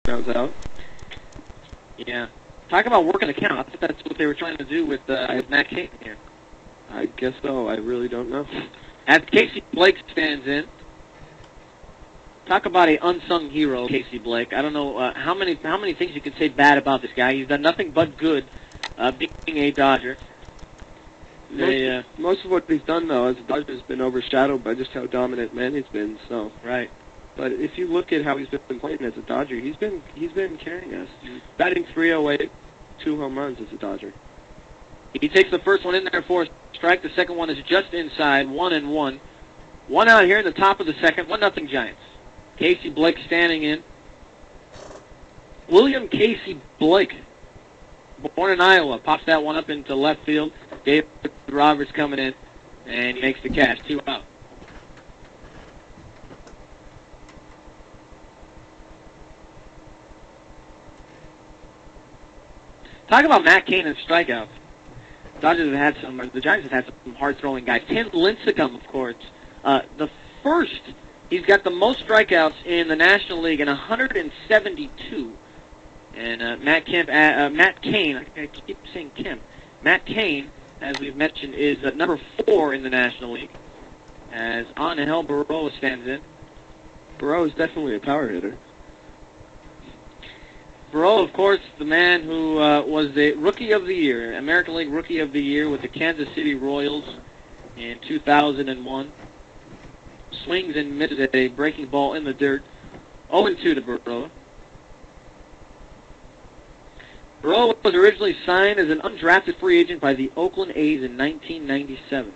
grounds out. Yeah. Talk about working the count. I thought that's what they were trying to do with Matt Cain here. I guess so. I really don't know. As Casey Blake stands in. Talk about a unsung hero, Casey Blake. I don't know how many things you can say bad about this guy. He's done nothing but good being a Dodger. Most of what he's done, though, as a Dodger, has been overshadowed by just how dominant man he's been. So right. But if you look at how he's been playing as a Dodger, he's been carrying us. Batting .308, 2 home runs as a Dodger. He takes the first one in there for a strike. The second one is just inside, 1-1. One out here in the top of the second, 1-0 Giants. Casey Blake standing in. William Casey Blake, born in Iowa, pops that one up into left field. David Roberts coming in, and he makes the catch. 2 out. Talk about Matt Cain and strikeouts. The Giants have had some hard-throwing guys. Tim Lincecum, of course. He's got the most strikeouts in the National League, in 172. And Matt Cain, I keep saying Kim. Matt Cain, as we've mentioned, is number 4 in the National League. As Angel Baroa stands in. Baroa is definitely a power hitter. Baroa, of course, the man who was the Rookie of the Year, American League Rookie of the Year with the Kansas City Royals in 2001. Swings and misses at a breaking ball in the dirt. 0-2 to Baroa. Baroa was originally signed as an undrafted free agent by the Oakland A's in 1997.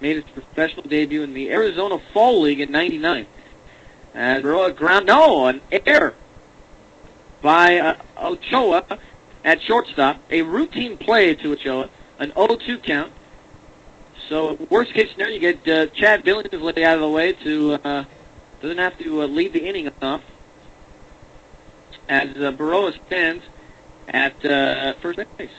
Made his professional debut in the Arizona Fall League in 99. As Baroa an error by Ochoa at shortstop. A routine play to Ochoa, an 0-2 count. So worst case scenario, you get Chad Billingsley out of the way to doesn't have to lead the inning off. As Baroa stands at first base.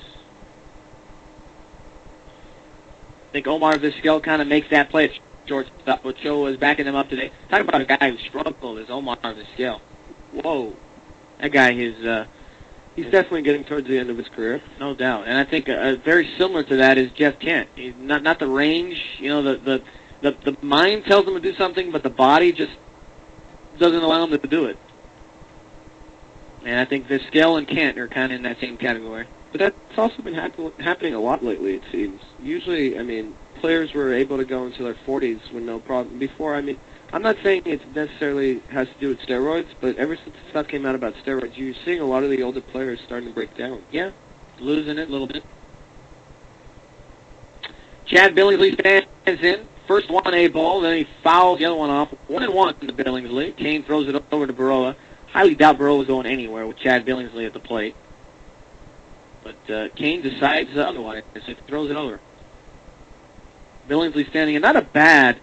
I think Omar Vizquel kind of makes that play at shortstop. Ochoa is backing him up today. Talk about a guy who struggled is Omar Vizquel. Whoa. That guy is... He's definitely getting towards the end of his career. No doubt. And I think very similar to that is Jeff Kent. He's not the range. You know, the mind tells him to do something, but the body just doesn't allow him to do it. And I think Vizquel and Kent are kind of in that same category. But that's also been happening a lot lately, it seems. Usually, I mean, players were able to go into their 40s with no problem. Before, I mean, I'm not saying it necessarily has to do with steroids, but ever since stuff came out about steroids, you're seeing a lot of the older players starting to break down. Yeah, losing it a little bit. Chad Billingsley stands in. First 1A ball, then he fouls the other one off. 1-1 to Billingsley. Cain throws it over to Baroa. Highly doubt Baroa was going anywhere with Chad Billingsley at the plate. But Cain decides otherwise. He throws it over. Billingsley standing in. Not a bad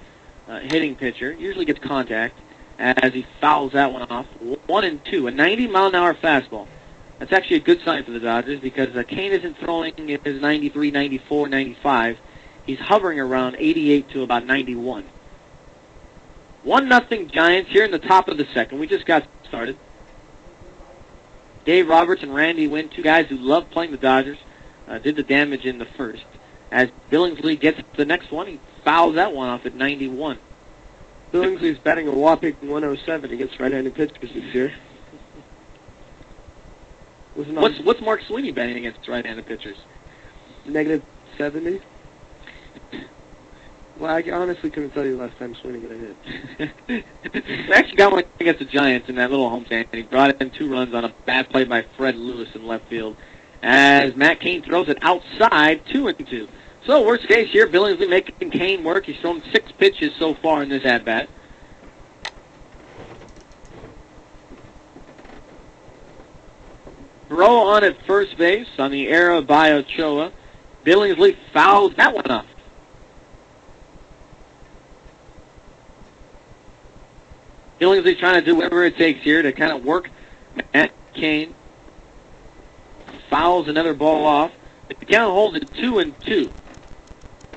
hitting pitcher. Usually gets contact as he fouls that one off. 1-2. A 90-mile-an-hour fastball. That's actually a good sign for the Dodgers because Cain isn't throwing his 93, 94, 95. He's hovering around 88 to about 91. 1-0 Giants here in the top of the second. We just got started. Dave Roberts and Randy Wynn, two guys who love playing the Dodgers, did the damage in the first. As Billingsley gets the next one, he fouls that one off at 91. Billingsley's batting a whopping 107 against right-handed pitchers this year. What's Mark Sweeney batting against right-handed pitchers? -70. Well, I honestly couldn't tell you the last time Sweeney got a hit. He actually got one against the Giants in that little homestand, and he brought in 2 runs on a bad play by Fred Lewis in left field. As Matt Cain throws it outside, 2-2. So worst case here, Billingsley making Cain work. He's thrown 6 pitches so far in this at-bat. Baroa on at first base on the error by Ochoa. Billingsley fouls that one off. Billingsley trying to do whatever it takes here to kind of work Matt Cain. Fouls another ball off. The count holds at 2-2.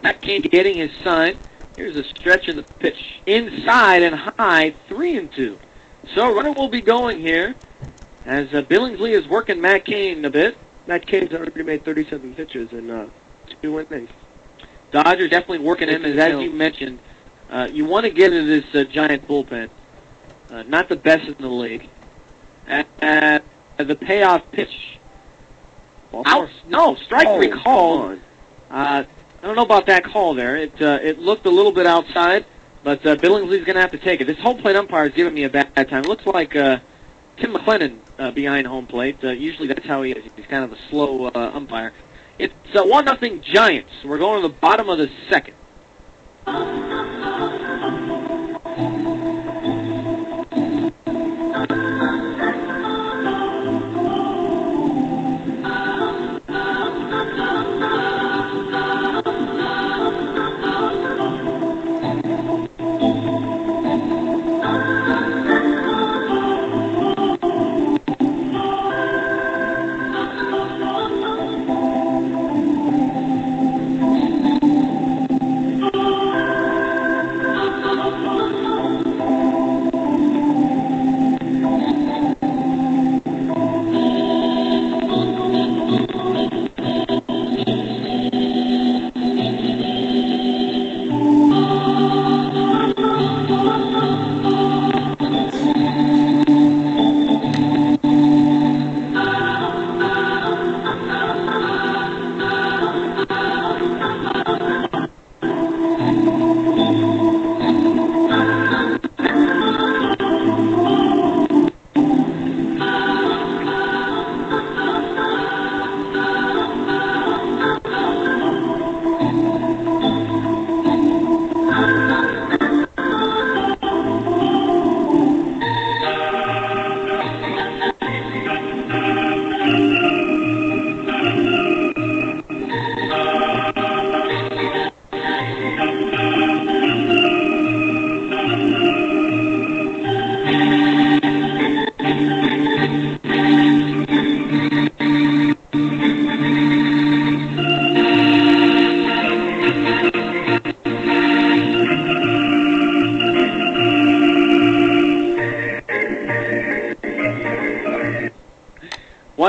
Matt Cain getting his sign. Here's a stretch of the pitch. Inside and high, 3-2. So runner will be going here as Billingsley is working Matt Cain a bit. Matt Cain's already made 37 pitches in 2 innings. Dodgers definitely working him, as you mentioned. You want to get into this Giant bullpen. Not the best in the league. The payoff pitch. Out. No, strike three call. I don't know about that call there. It looked a little bit outside, but Billingsley's going to have to take it. This home plate umpire is giving me a bad time. It looks like Tim McLennan behind home plate. Usually that's how he is. He's kind of a slow umpire. It's 1-0 Giants. We're going to the bottom of the second.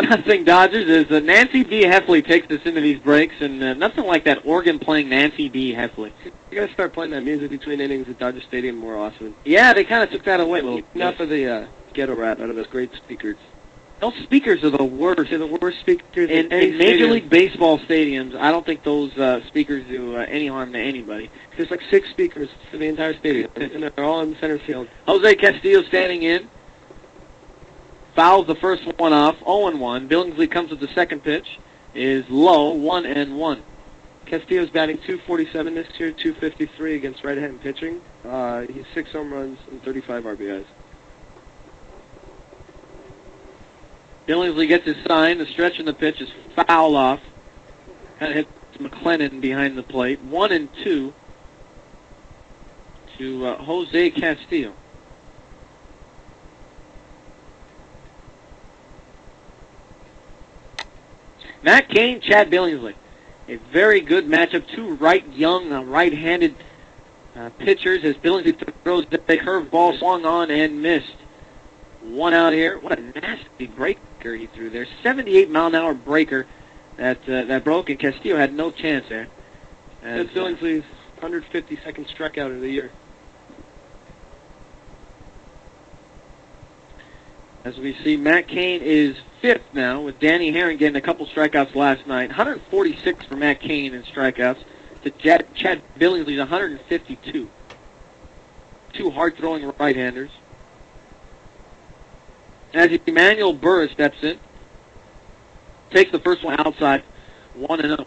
Nothing Dodgers is Nancy B. Heffley takes us into these breaks, and nothing like that organ playing Nancy B. Heffley. You gotta start playing that music between innings at Dodger Stadium more often. Yeah, they kind of took that away a little. Enough of the ghetto rap out of those great speakers. Those speakers are the worst. They're the worst speakers in Major League Baseball stadiums. I don't think those speakers do any harm to anybody. There's like 6 speakers for the entire stadium, and they're all in center field. Jose Castillo standing in. Fouls the first one off, 0-1. Billingsley comes with the second pitch. Is low, 1-1. Castillo's batting .247 this year, .253 against right-hand pitching. He's 6 home runs and 35 RBIs. Billingsley gets his sign. The stretch in the pitch is foul off. Kind of hits McLennan behind the plate. 1-2 to Jose Castillo. Matt Cain, Chad Billingsley. A very good matchup. 2 young, right-handed pitchers as Billingsley throws the curveball, swung on and missed. 1 out here. What a nasty breaker he threw there. 78-mile-an-hour breaker that broke, and Castillo had no chance there. That's Billingsley's 152nd strikeout of the year. As we see, Matt Cain is 5th now, with Danny Herring getting a couple strikeouts last night. 146 for Matt Cain in strikeouts to Chad Billingsley's 152. 2 hard-throwing right-handers. As Emmanuel Burris steps in, takes the first one outside, 1-0.